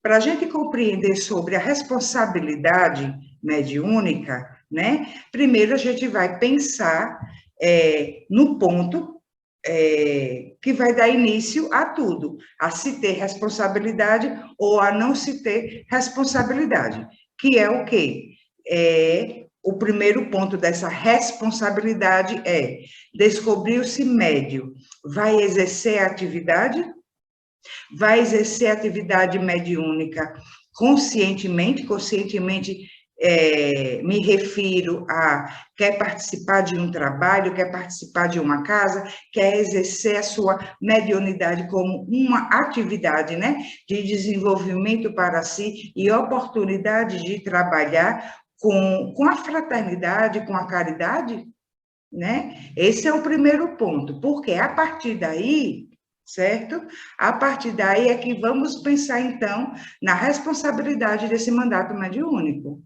para a gente compreender sobre a responsabilidade mediúnica, né? Primeiro a gente vai pensar no ponto que vai dar início a tudo, a se ter responsabilidade ou a não se ter responsabilidade, que é o quê? O primeiro ponto dessa responsabilidade é descobrir-se médio. Vai exercer a atividade? Vai exercer a atividade mediúnica conscientemente? Conscientemente, me refiro a quer participar de um trabalho, quer participar de uma casa, quer exercer a sua mediunidade como uma atividade, né, de desenvolvimento para si e oportunidade de trabalhar com a fraternidade, com a caridade, né? Esse é o primeiro ponto, porque a partir daí, certo? A partir daí é que vamos pensar, então, na responsabilidade desse mandato mediúnico,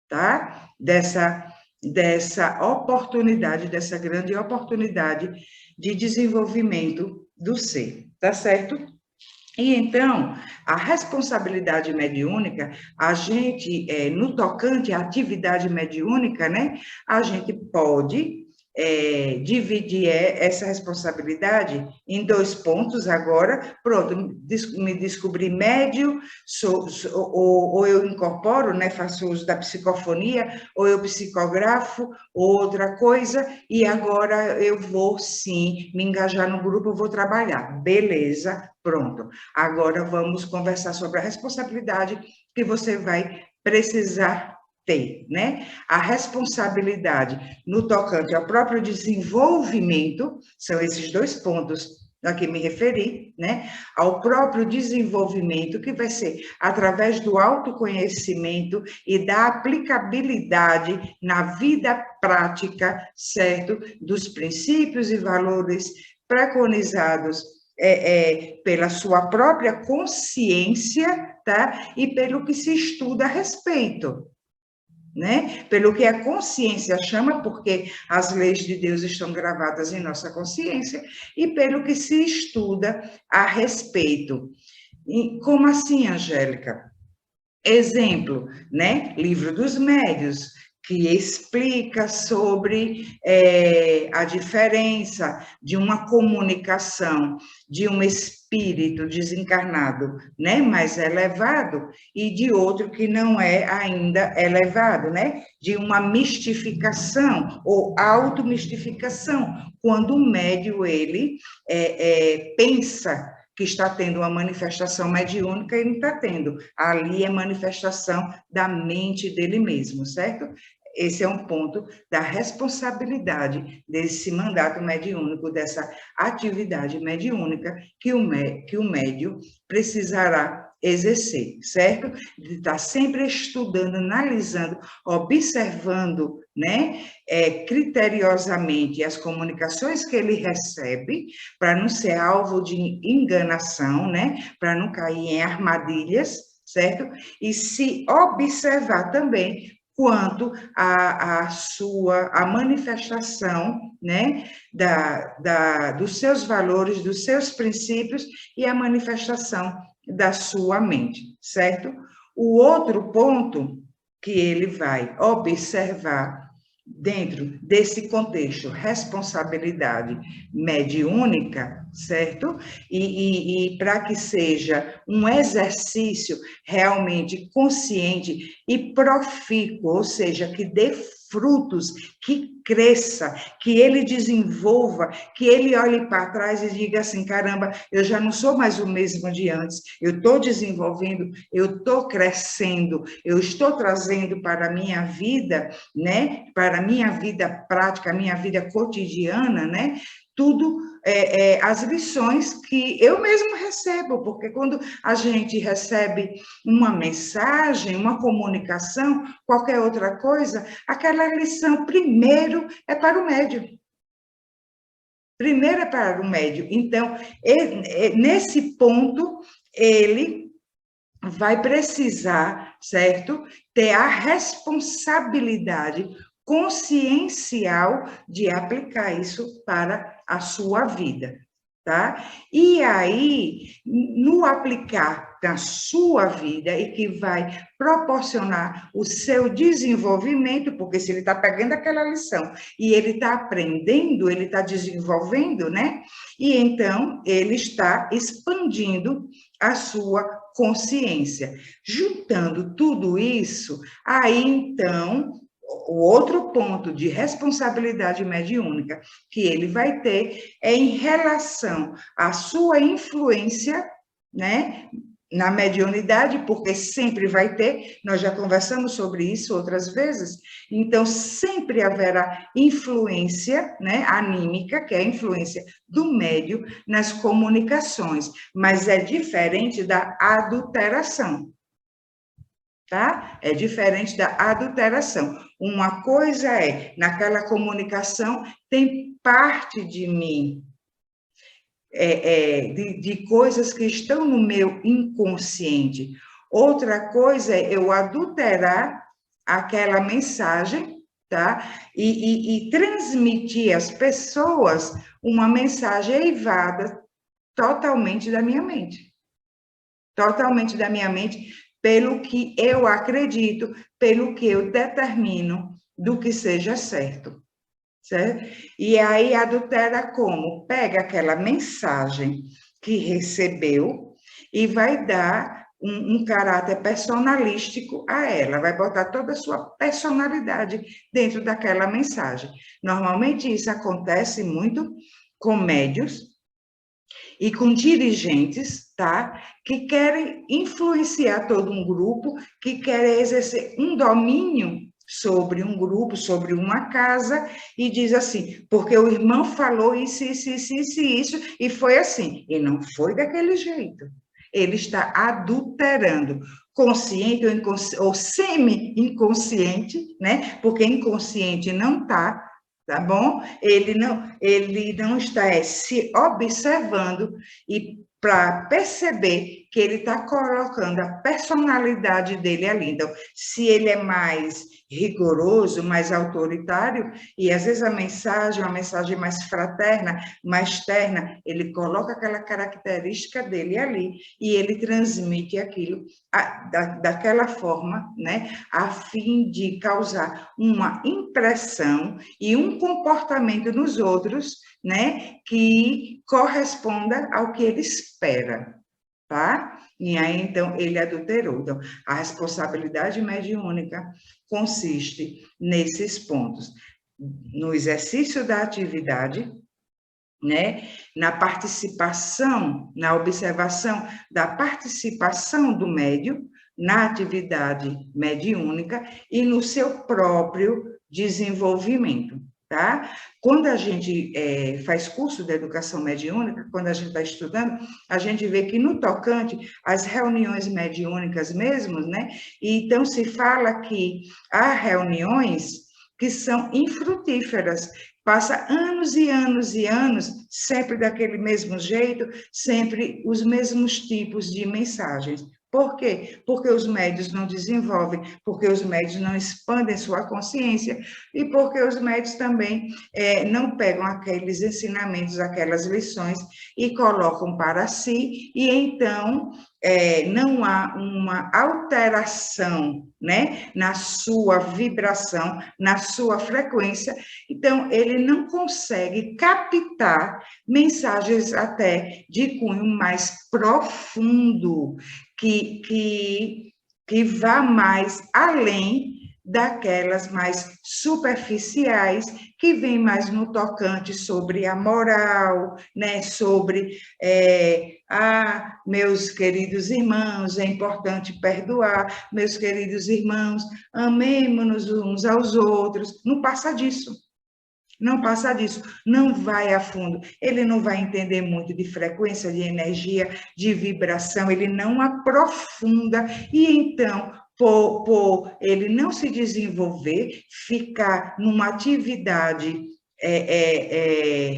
tá? Dessa oportunidade, dessa grande oportunidade de desenvolvimento do ser, tá certo? E então, a responsabilidade mediúnica, a gente, no tocante à atividade mediúnica, né, a gente pode dividir essa responsabilidade em 2 pontos agora. Pronto, me descobri médio, ou eu incorporo, né, faço uso da psicofonia, ou eu psicografo, outra coisa, e agora eu vou, sim, me engajar no grupo, eu vou trabalhar. Beleza, pronto. Agora vamos conversar sobre a responsabilidade que você vai precisar ter, né? A responsabilidade no tocante ao próprio desenvolvimento, são esses 2 pontos a que me referi, né? Ao próprio desenvolvimento, que vai ser através do autoconhecimento e da aplicabilidade na vida prática, certo? Dos princípios e valores preconizados pela sua própria consciência, tá? E pelo que se estuda a respeito, né? Pelo que a consciência chama, porque as leis de Deus estão gravadas em nossa consciência, e pelo que se estuda a respeito. E como assim, Angélica? Exemplo, né? Livro dos Médiuns, que explica sobre a diferença de uma comunicação de um espírito desencarnado, né, mais elevado, e de outro que não é ainda elevado, né, de uma mistificação ou automistificação, quando o médium, ele pensa que está tendo uma manifestação mediúnica e não está tendo. Ali é manifestação da mente dele mesmo, certo? Esse é um ponto da responsabilidade desse mandato mediúnico, dessa atividade mediúnica que o médium precisará exercer, certo? De estar sempre estudando, analisando, observando, né, criteriosamente as comunicações que ele recebe, para não ser alvo de enganação, né, para não cair em armadilhas, certo? E se observar também quanto a manifestação, né, dos seus valores, dos seus princípios e a manifestação da sua mente, certo? O outro ponto que ele vai observar dentro desse contexto, responsabilidade mediúnica, certo? E para que seja um exercício realmente consciente e profícuo, ou seja, que dê frutos, que cresça, que ele desenvolva, que ele olhe para trás e diga assim, caramba, eu já não sou mais o mesmo de antes, eu estou desenvolvendo, eu estou crescendo, eu estou trazendo para a minha vida, né, para a minha vida prática, a minha vida cotidiana, né, tudo as lições que eu mesmo recebo, porque quando a gente recebe uma mensagem, uma comunicação, qualquer outra coisa, aquela lição primeiro é para o médium. Primeiro é para o médium. Então, nesse ponto, ele vai precisar, certo? Ter a responsabilidade consciencial de aplicar isso para a sua vida, tá? E aí, no aplicar na sua vida e que vai proporcionar o seu desenvolvimento, porque se ele está pegando aquela lição e ele está aprendendo, ele está desenvolvendo, né? E então ele está expandindo a sua consciência. Juntando tudo isso, aí então o outro ponto de responsabilidade mediúnica que ele vai ter é em relação à sua influência, né, na mediunidade, porque sempre vai ter, nós já conversamos sobre isso outras vezes, então sempre haverá influência, né, anímica, que é a influência do médium nas comunicações, mas é diferente da adulteração. Tá? É diferente da adulteração. Uma coisa é, naquela comunicação, tem parte de mim, de coisas que estão no meu inconsciente. Outra coisa é eu adulterar aquela mensagem, tá? E transmitir às pessoas uma mensagem eivada totalmente da minha mente. Totalmente da minha mente, pelo que eu acredito, pelo que eu determino do que seja certo, certo? E aí adultera como? Pega aquela mensagem que recebeu e vai dar um caráter personalístico a ela, vai botar toda a sua personalidade dentro daquela mensagem. Normalmente isso acontece muito com médios e com dirigentes, tá? Que querem influenciar todo um grupo, que querem exercer um domínio sobre um grupo, sobre uma casa, e diz assim, porque o irmão falou isso, e foi assim. E não foi daquele jeito. Ele está adulterando, consciente ou semi-inconsciente, né? Porque inconsciente não está, tá bom? Ele não está se observando e para perceber que ele está colocando a personalidade dele ali. Então, se ele é mais rigoroso, mais autoritário, e às vezes a mensagem, uma mensagem mais fraterna, mais terna, ele coloca aquela característica dele ali e ele transmite aquilo daquela forma, né, a fim de causar uma impressão e um comportamento nos outros, né, que corresponda ao que ele espera, tá? E aí, então, ele adulterou. Então, a responsabilidade mediúnica consiste nesses pontos. No exercício da atividade, né? Na participação, na observação da participação do médium na atividade mediúnica e no seu próprio desenvolvimento, tá? Quando a gente faz curso de educação mediúnica, quando a gente está estudando, a gente vê que no tocante às reuniões mediúnicas mesmo, né? E então se fala que há reuniões que são infrutíferas, passa anos e anos e anos, sempre daquele mesmo jeito, sempre os mesmos tipos de mensagens. Por quê? Porque os médios não desenvolvem, porque os médios não expandem sua consciência e porque os médios também não pegam aqueles ensinamentos, aquelas lições e colocam para si, e então não há uma alteração, né, na sua vibração, na sua frequência, então ele não consegue captar mensagens até de cunho mais profundo, que vá mais além daquelas mais superficiais, que vem mais no tocante sobre a moral, né? Sobre, meus queridos irmãos, é importante perdoar, meus queridos irmãos, amemo-nos uns aos outros, não passa disso. Não passa disso, não vai a fundo. Ele não vai entender muito de frequência, de energia, de vibração, ele não aprofunda. E então, por ele não se desenvolver, ficar numa atividade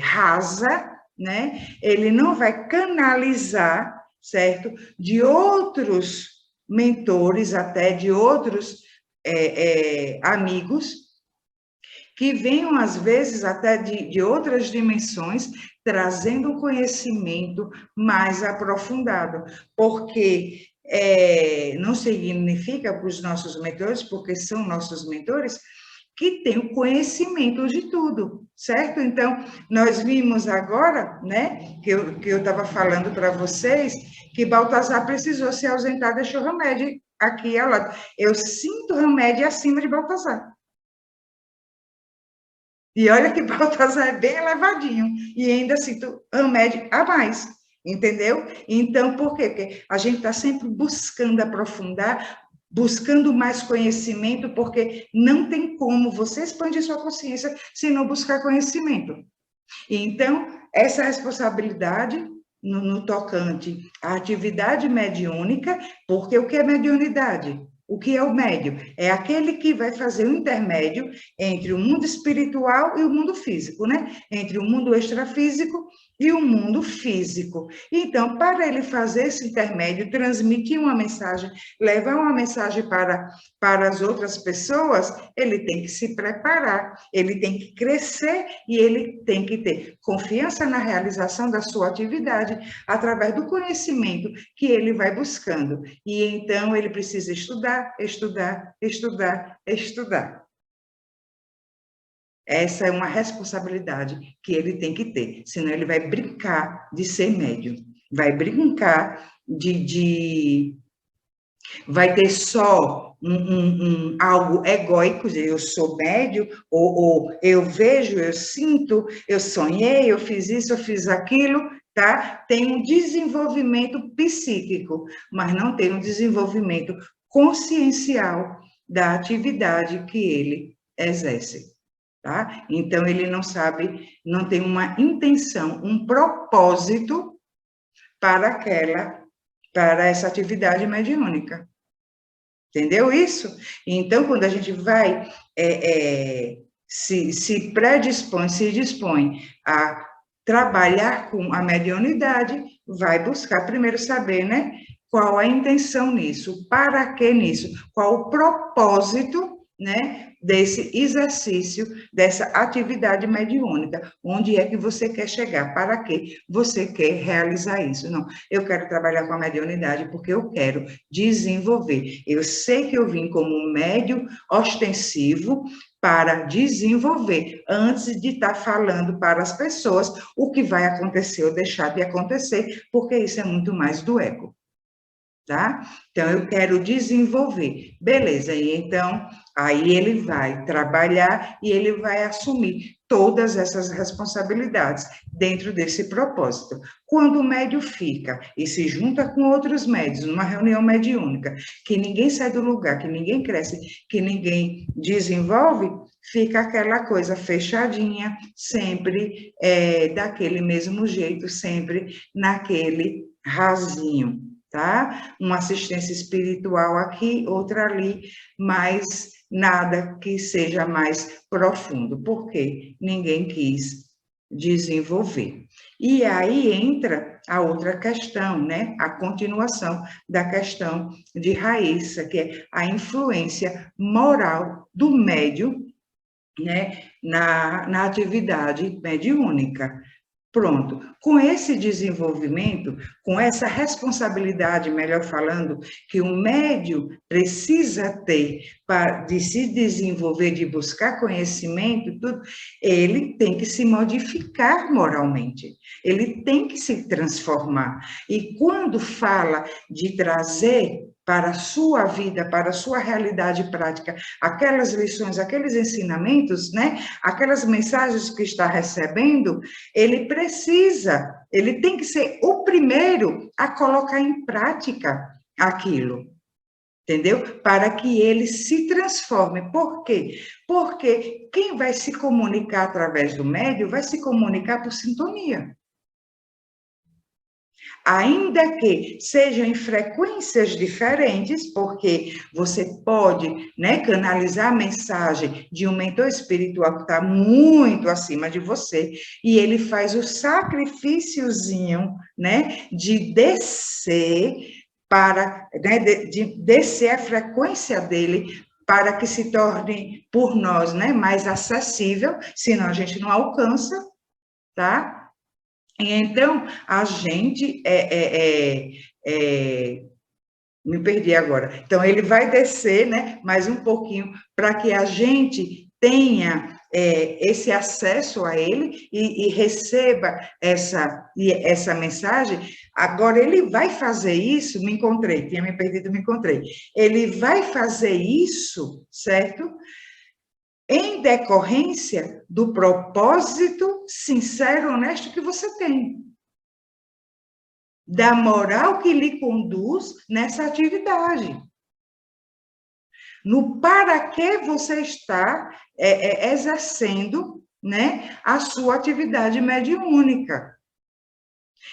rasa, né? Ele não vai canalizar, certo? De outros mentores, até de outros amigos, que venham, às vezes, até de outras dimensões, trazendo um conhecimento mais aprofundado, porque não significa para os nossos mentores, porque são nossos mentores, que tem o conhecimento de tudo, certo? Então, nós vimos agora, né, que eu estava falando para vocês, que Baltazar precisou se ausentar, deixou o remédio aqui ao lado. Eu sinto remédio acima de Baltazar. E olha que Baltazar é bem elevadinho, e ainda sinto remédio a mais, entendeu? Então, por quê? Porque a gente está sempre buscando aprofundar, buscando mais conhecimento, porque não tem como você expandir sua consciência se não buscar conhecimento. Então, essa responsabilidade no tocante à atividade mediúnica, porque o que é mediunidade? O que é o médium? É aquele que vai fazer o intermédio entre o mundo espiritual e o mundo físico, né? Entre o mundo extrafísico e o mundo físico. Então, para ele fazer esse intermédio, transmitir uma mensagem, levar uma mensagem para as outras pessoas, ele tem que se preparar, ele tem que crescer e ele tem que ter confiança na realização da sua atividade através do conhecimento que ele vai buscando. E então ele precisa estudar, estudar, estudar, estudar. Essa é uma responsabilidade que ele tem que ter, senão ele vai brincar de ser médium, vai brincar vai ter só algo egóico, eu sou médio, ou eu vejo, eu sinto, eu sonhei, eu fiz isso, eu fiz aquilo, tá? Tem um desenvolvimento psíquico, mas não tem um desenvolvimento consciencial da atividade que ele exerce. Tá? Então, ele não sabe, não tem uma intenção, um propósito para essa atividade mediúnica. Entendeu isso? Então, quando a gente vai, se predispõe, se dispõe a trabalhar com a mediunidade, vai buscar primeiro saber, né? Qual a intenção nisso, para que nisso, qual o propósito, né, desse exercício, dessa atividade mediúnica, onde é que você quer chegar, para que você quer realizar isso. Não, eu quero trabalhar com a mediunidade porque eu quero desenvolver. Eu sei que eu vim como médium ostensivo para desenvolver, antes de estar falando para as pessoas o que vai acontecer ou deixar de acontecer, porque isso é muito mais do ego. Tá? Então, eu quero desenvolver. Beleza, e então, aí ele vai trabalhar e ele vai assumir todas essas responsabilidades dentro desse propósito. Quando o médium fica e se junta com outros médios numa reunião mediúnica, que ninguém sai do lugar, que ninguém cresce, que ninguém desenvolve, fica aquela coisa fechadinha, sempre daquele mesmo jeito, sempre naquele rasinho. Tá? Uma assistência espiritual aqui, outra ali, mas nada que seja mais profundo, porque ninguém quis desenvolver. E aí entra a outra questão, né? A continuação da questão de Raíssa, que é a influência moral do médium, né? Na atividade mediúnica. Pronto. Com esse desenvolvimento, com essa responsabilidade, melhor falando, que o médium precisa ter de se desenvolver, de buscar conhecimento, tudo, ele tem que se modificar moralmente, ele tem que se transformar. E quando fala de trazer para a sua vida, para a sua realidade prática, aquelas lições, aqueles ensinamentos, né? Aquelas mensagens que está recebendo, ele tem que ser o primeiro a colocar em prática aquilo, entendeu? Para que ele se transforme. Por quê? Porque quem vai se comunicar através do médium vai se comunicar por sintonia. Ainda que sejam em frequências diferentes, porque você pode, né, canalizar a mensagem de um mentor espiritual que está muito acima de você, e ele faz o sacrifíciozinho, né, de descer para, né, de descer a frequência dele para que se torne por nós, né, mais acessível, senão a gente não alcança, tá? Então, a gente Me perdi agora. Então, ele vai descer, né, mais um pouquinho, para que a gente tenha esse acesso a ele e receba essa mensagem. Agora, ele vai fazer isso, me encontrei, tinha me perdido, me encontrei. Ele vai fazer isso, certo? Em decorrência do propósito sincero, honesto que você tem. Da moral que lhe conduz nessa atividade. No para que você está exercendo, né, a sua atividade mediúnica.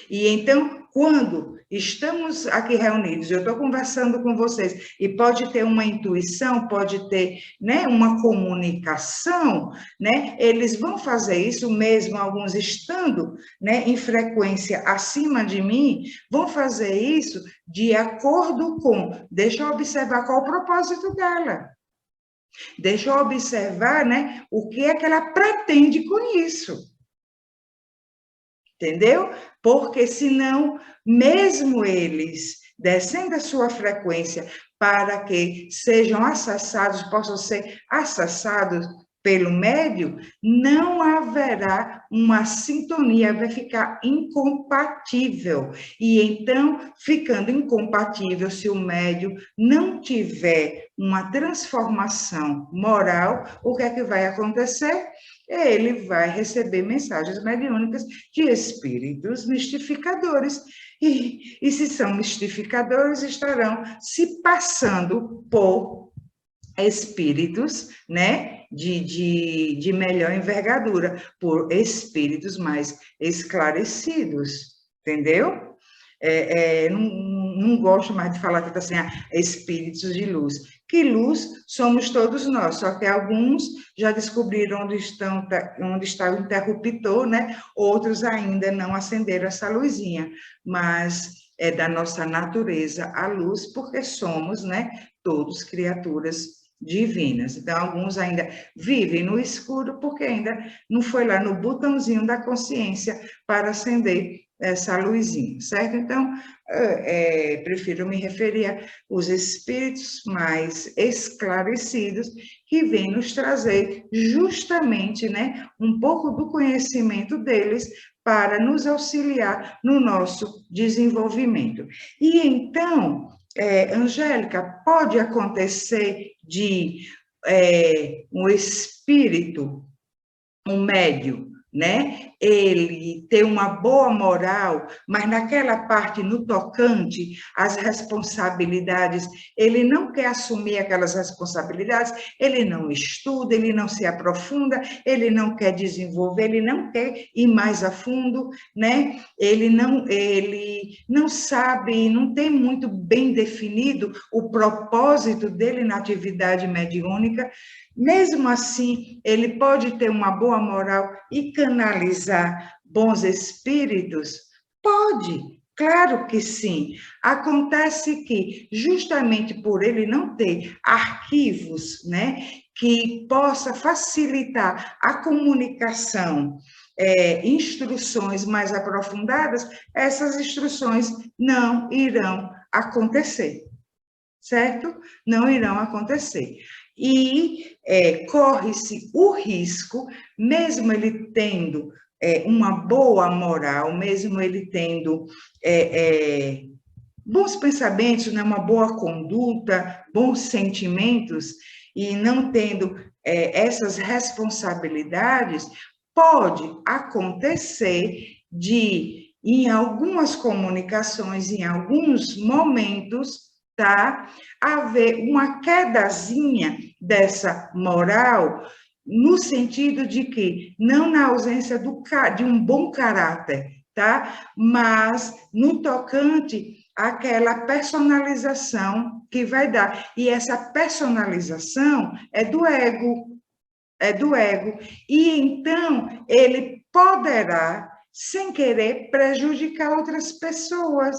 E então, quando estamos aqui reunidos, eu estou conversando com vocês, e pode ter uma intuição, pode ter, né, uma comunicação, né, eles vão fazer isso mesmo, alguns estando, né, em frequência acima de mim, vão fazer isso de acordo com, deixa eu observar qual o propósito dela. Deixa eu observar, né, o que é que ela pretende com isso. Entendeu? Porque senão, mesmo eles descendo a sua frequência para que sejam acessados, possam ser acessados pelo médium, não haverá uma sintonia, vai ficar incompatível. E então, ficando incompatível, se o médium não tiver uma transformação moral, o que é que vai acontecer? Ele vai receber mensagens mediúnicas de espíritos mistificadores. E se são mistificadores, estarão se passando por espíritos, né, de melhor envergadura, por espíritos mais esclarecidos, entendeu? Não gosto mais de falar que assim, espíritos de luz. Que luz somos todos nós, só que alguns já descobriram onde está o interruptor, né? Outros ainda não acenderam essa luzinha, mas é da nossa natureza a luz, porque somos, né, todos criaturas divinas. Então, alguns ainda vivem no escuro, porque ainda não foi lá no botãozinho da consciência para acender essa luzinha, certo? Então, prefiro me referir aos espíritos mais esclarecidos que vêm nos trazer justamente, né, um pouco do conhecimento deles para nos auxiliar no nosso desenvolvimento. E então, Angélica, pode acontecer de um espírito, um médium, né? Ele ter uma boa moral, mas naquela parte, no tocante às responsabilidades, ele não quer assumir aquelas responsabilidades, ele não estuda, ele não se aprofunda, ele não quer desenvolver, ele não quer ir mais a fundo, né? Ele não sabe, não tem muito bem definido o propósito dele na atividade mediúnica. Mesmo assim, ele pode ter uma boa moral e canalizar bons espíritos? Pode, claro que sim. Acontece que, justamente por ele não ter arquivos, né, que possa facilitar a comunicação, instruções mais aprofundadas, essas instruções não irão acontecer, certo? Não irão acontecer. E corre-se o risco, mesmo ele tendo uma boa moral, mesmo ele tendo bons pensamentos, né, uma boa conduta, bons sentimentos, e não tendo essas responsabilidades, pode acontecer de, em algumas comunicações, em alguns momentos, tá, haver uma quedazinha dessa moral, no sentido de que, não na ausência de um bom caráter, tá? Mas no tocante àquela personalização que vai dar. E essa personalização é do ego, é do ego. E então ele poderá, sem querer, prejudicar outras pessoas,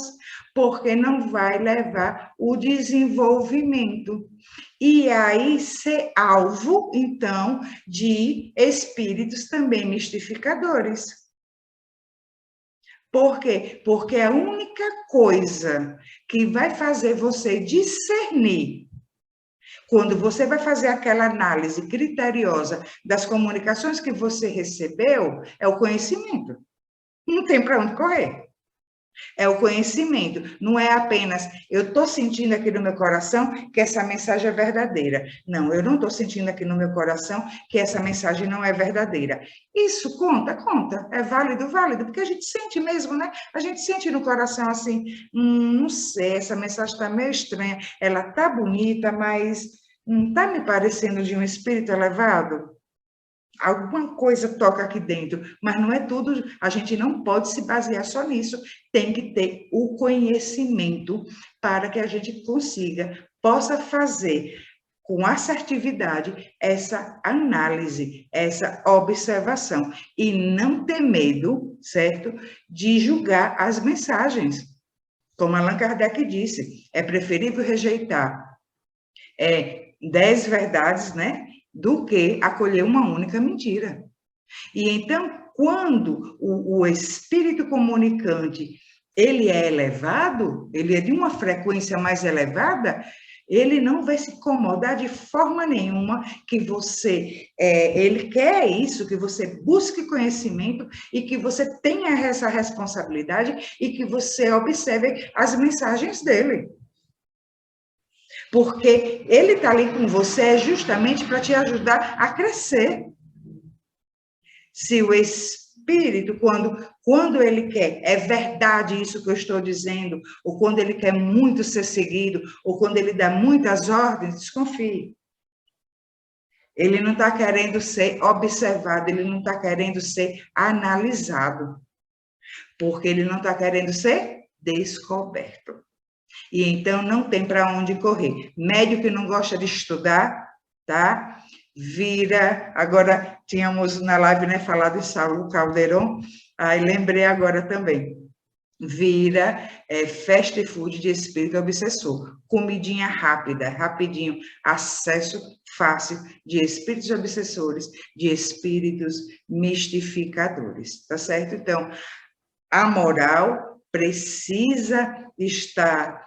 porque não vai levar o desenvolvimento. E aí ser alvo, então, de espíritos também mistificadores. Por quê? Porque a única coisa que vai fazer você discernir. Quando você vai fazer aquela análise criteriosa das comunicações que você recebeu, é o conhecimento. Não tem para onde correr. É o conhecimento, não é apenas eu estou sentindo aqui no meu coração que essa mensagem é verdadeira. Não, eu não estou sentindo aqui no meu coração que essa mensagem não é verdadeira. Isso conta, conta, é válido, válido, porque a gente sente mesmo, né? A gente sente no coração assim, não sei, essa mensagem está meio estranha, ela está bonita, mas não está me parecendo de um espírito elevado? Alguma coisa toca aqui dentro, mas não é tudo, a gente não pode se basear só nisso, tem que ter o conhecimento para que a gente possa fazer com assertividade essa análise, essa observação, e não ter medo, certo, de julgar as mensagens. Como Allan Kardec disse, é preferível rejeitar 10 verdades, né, do que acolher uma única mentira. E então, quando o espírito comunicante, ele é elevado, ele é de uma frequência mais elevada, ele não vai se incomodar de forma nenhuma que você, ele quer isso, que você busque conhecimento e que você tenha essa responsabilidade e que você observe as mensagens dele. Porque ele está ali com você justamente para te ajudar a crescer. Se o espírito, quando ele quer, é verdade isso que eu estou dizendo, ou quando ele quer muito ser seguido, ou quando ele dá muitas ordens, desconfie. Ele não está querendo ser observado, ele não está querendo ser analisado, porque ele não está querendo ser descoberto. E então não tem para onde correr. Médio que não gosta de estudar, tá? Vira. Agora, tínhamos na live, né, falado de Saulo Calderon, aí lembrei agora também. Vira fast food de espírito obsessor. Comidinha rápida, rapidinho, acesso fácil de espíritos obsessores, de espíritos mistificadores, tá certo? Então, a moral precisa estar,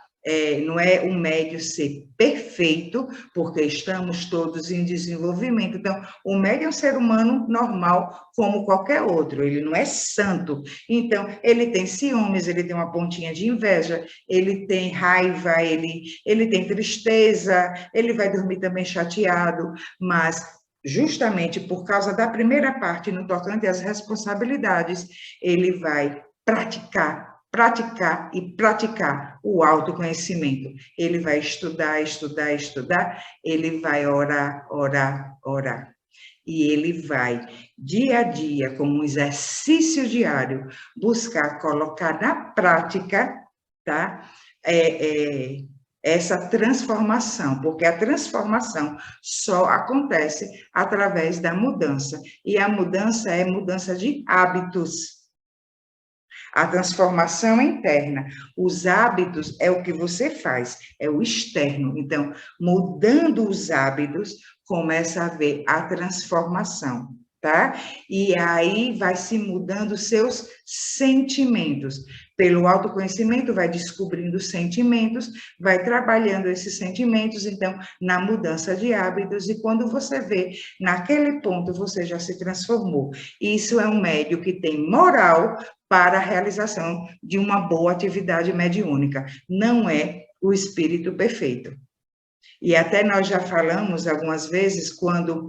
não é o médio ser perfeito, porque estamos todos em desenvolvimento. Então, o médio é um ser humano normal, como qualquer outro, ele não é santo. Então, ele tem ciúmes, ele tem uma pontinha de inveja, ele tem raiva, ele tem tristeza, ele vai dormir também chateado, mas justamente por causa da primeira parte, no tocante às responsabilidades, ele vai praticar, praticar e praticar o autoconhecimento. Ele vai estudar, estudar, estudar, ele vai orar, orar, orar. E ele vai, dia a dia, como um exercício diário, buscar colocar na prática, tá? Essa transformação, porque a transformação só acontece através da mudança. E a mudança é mudança de hábitos. A transformação interna. Os hábitos é o que você faz, é o externo. Então, mudando os hábitos, começa a haver a transformação, tá? E aí vai se mudando os seus sentimentos. Pelo autoconhecimento, vai descobrindo os sentimentos, vai trabalhando esses sentimentos, então, na mudança de hábitos, e quando você vê, naquele ponto, você já se transformou. Isso é um médium que tem moral para a realização de uma boa atividade mediúnica. Não é o espírito perfeito. E até nós já falamos algumas vezes, quando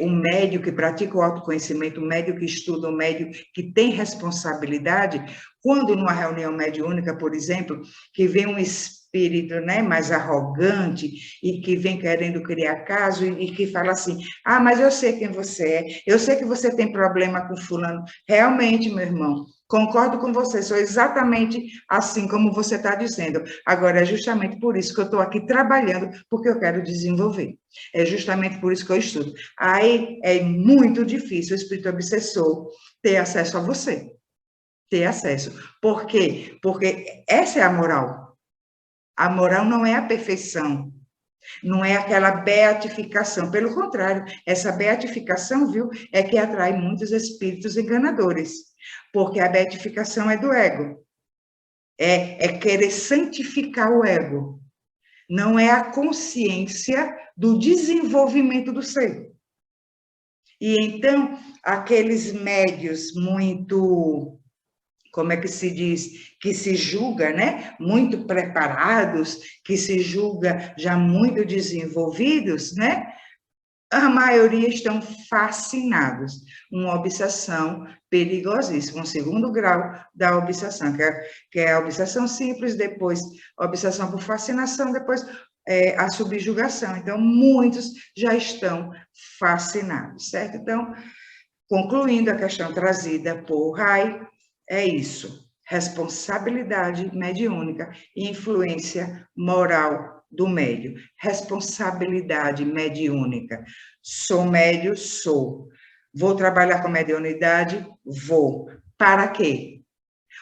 o médium que pratica o autoconhecimento, o médium que estuda, o médium que tem responsabilidade, quando numa reunião mediúnica, por exemplo, que vem um espírito, né, mais arrogante e que vem querendo criar caso e que fala assim, mas eu sei quem você é, eu sei que você tem problema com fulano. Realmente, meu irmão, concordo com você, sou exatamente assim como você está dizendo. Agora, é justamente por isso que eu estou aqui trabalhando, porque eu quero desenvolver. É justamente por isso que eu estudo. Aí é muito difícil o espírito obsessor ter acesso a você. Ter acesso. Por quê? Porque essa é a moral. A moral não é a perfeição. Não é aquela beatificação. Pelo contrário, essa beatificação, viu, é que atrai muitos espíritos enganadores. Porque a beatificação é do ego. é querer santificar o ego. Não é a consciência do desenvolvimento do ser. E então, aqueles médios muito, como é que se diz, que se julga, né? Muito preparados, que se julga já muito desenvolvidos, né? A maioria estão fascinados. Uma obsessão perigosíssima, um segundo grau da obsessão, que é a obsessão simples, depois a obsessão por fascinação, depois a subjugação. Então, muitos já estão fascinados, certo? Então, concluindo a questão trazida por Rai, é isso: responsabilidade mediúnica e influência moral do médio. Responsabilidade mediúnica. Sou médio? Sou. Vou trabalhar com mediunidade? Vou. Para quê?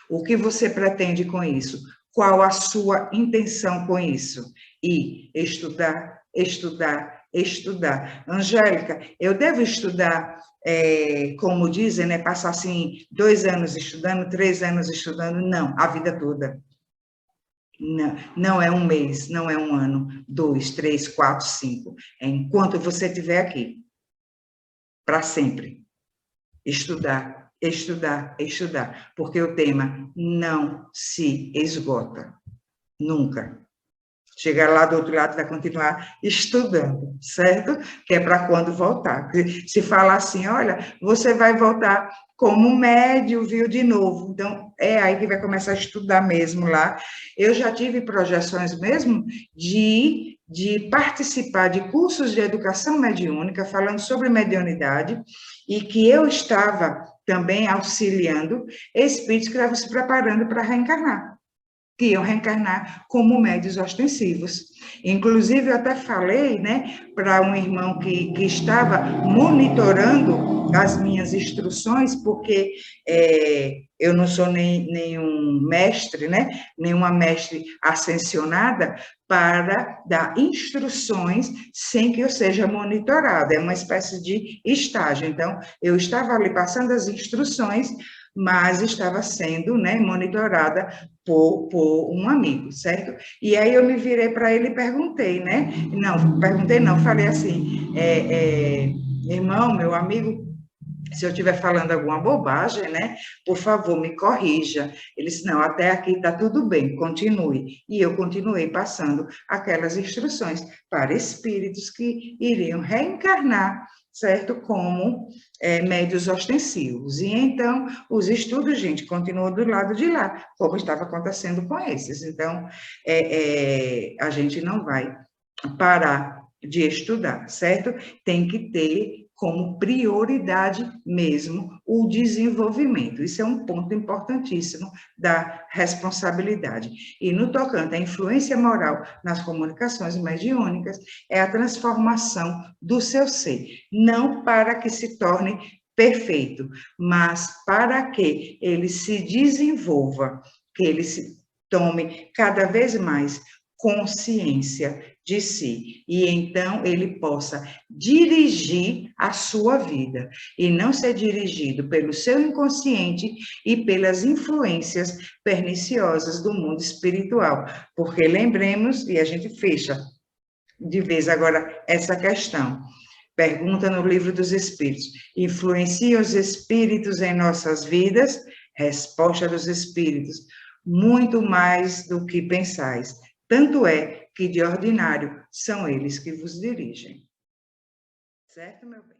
O que você pretende com isso? Qual a sua intenção com isso? E estudar, estudar, estudar. Angélica, eu devo estudar, como dizem, né, passar assim 2 anos estudando, 3 anos estudando? Não, a vida toda. Não, não é um mês, não é um ano, 2, 3, 4, 5. É enquanto você estiver aqui, para sempre. Estudar, estudar, estudar, porque o tema não se esgota, nunca. Chegar lá do outro lado vai continuar estudando, certo? Que é para quando voltar. Se falar assim, olha, você vai voltar como médio, viu, de novo. Então, é aí que vai começar a estudar mesmo lá. Eu já tive projeções mesmo de participar de cursos de educação mediúnica, falando sobre mediunidade, e que eu estava também auxiliando espíritos que estavam se preparando para reencarnar, que iam reencarnar como médios ostensivos. Inclusive, eu até falei, né, para um irmão que estava monitorando as minhas instruções, porque eu não sou nenhum mestre, né, nenhuma mestre ascensionada para dar instruções sem que eu seja monitorada. É uma espécie de estágio. Então, eu estava ali passando as instruções, mas estava sendo, né, monitorada por um amigo, certo? E aí eu me virei para ele e perguntei, né? Não, perguntei não, falei assim, irmão, meu amigo, se eu estiver falando alguma bobagem, né, por favor, me corrija. Ele disse, não, até aqui está tudo bem, continue. E eu continuei passando aquelas instruções para espíritos que iriam reencarnar, certo? Como médios ostensivos. E então, os estudos, gente, continuam do lado de lá, como estava acontecendo com esses. Então, a gente não vai parar de estudar, certo? Tem que ter como prioridade mesmo o desenvolvimento. Isso é um ponto importantíssimo da responsabilidade. E no tocante à influência moral nas comunicações mediúnicas, é a transformação do seu ser, não para que se torne perfeito, mas para que ele se desenvolva, que ele se tome cada vez mais consciência de si, e então ele possa dirigir a sua vida, e não ser dirigido pelo seu inconsciente e pelas influências perniciosas do mundo espiritual, porque lembremos, e a gente fecha de vez agora essa questão, pergunta no Livro dos Espíritos, influenciam os espíritos em nossas vidas? Resposta dos espíritos, muito mais do que pensais, tanto é que de ordinário são eles que vos dirigem. Certo, meu bem?